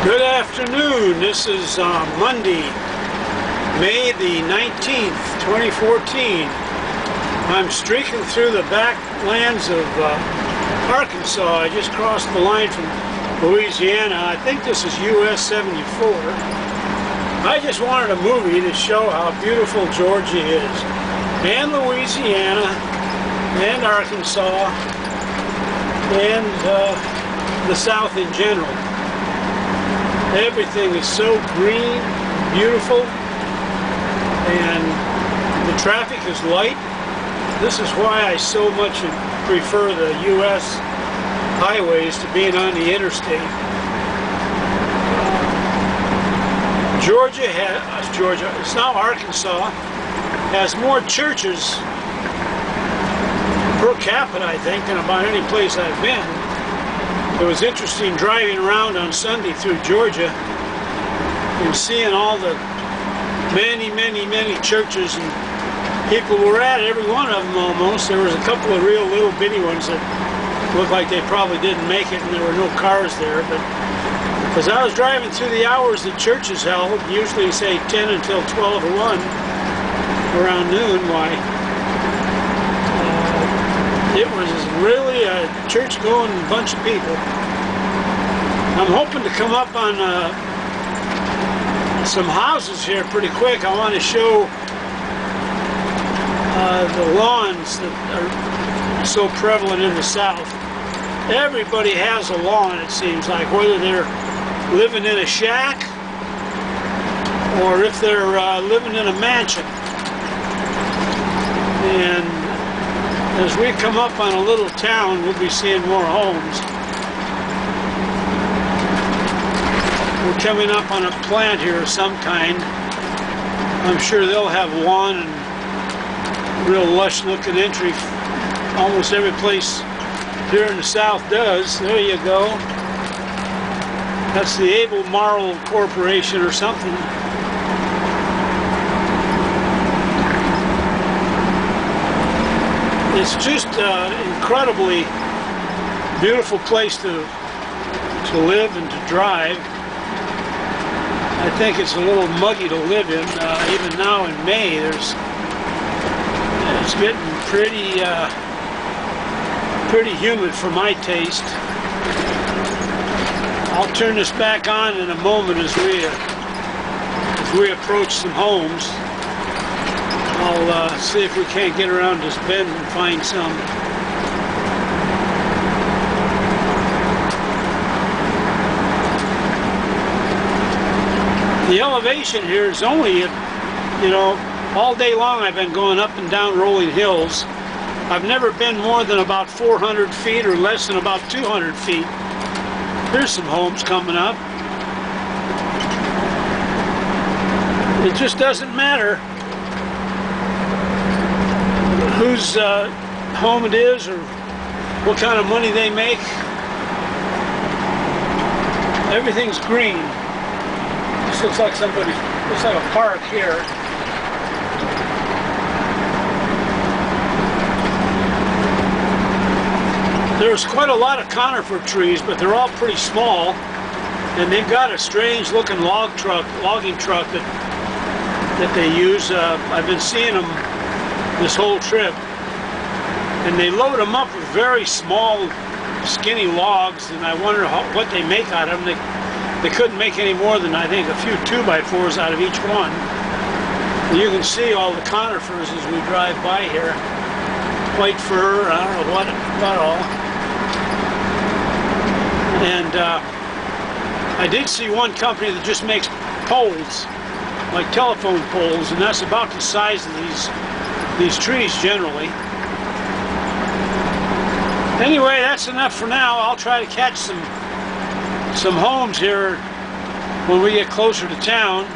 Good afternoon. This is Monday, May the 19th, 2014. I'm streaking through the backlands of Arkansas. I just crossed the line from Louisiana. I think this is US 74. I just wanted a movie to show how beautiful Georgia is, and Louisiana, and Arkansas, and the South in general. Everything is so green, beautiful, and the traffic is light. This is why I so much prefer the U.S. highways to being on the interstate. It's now Arkansas, has more churches per capita, I think, than about any place I've been. It was interesting driving around on Sunday through Georgia and seeing all the many churches, and people were at every one of them almost. There was a couple of real little bitty ones that looked like they probably didn't make it and there were no cars there. But as I was driving through the hours that churches held, usually say 10 until 12 or 1, around noon, why, it was really a church-going bunch of people. I'm hoping to come up on some houses here pretty quick. I want to show the lawns that are so prevalent in the South. Everybody has a lawn, it seems like, whether they're living in a shack or if they're living in a mansion. And as we come up on a little town, we'll be seeing more homes. We're coming up on a plant here of some kind. I'm sure they'll have lawn and real lush looking entry. Almost every place here in the South does. There you go. That's the Albemarle Corporation or something. It's just an incredibly beautiful place to live and to drive. I think it's a little muggy to live in. Even now in May, it's getting pretty humid for my taste. I'll turn this back on in a moment as we approach some homes. I'll see if we can't get around this bend and find some. The elevation here is only, all day long I've been going up and down rolling hills. I've never been more than about 400 feet or less than about 200 feet. There's some homes coming up. It just doesn't matter whose home it is or what kind of money they make. Everything's green. This looks like a park here. There's quite a lot of conifer trees, but they're all pretty small, and they've got a strange looking logging truck that they use. I've been seeing them this whole trip, and they load them up with very small skinny logs, and I wonder what they make out of them. They couldn't make any more than, I think, a few 2x4s out of each one. And you can see all the conifers as we drive by here. White fir, I don't know what all. And I did see one company that just makes poles, like telephone poles, and that's about the size of these trees generally. Anyway, that's enough for now. I'll try to catch some homes here when we get closer to town.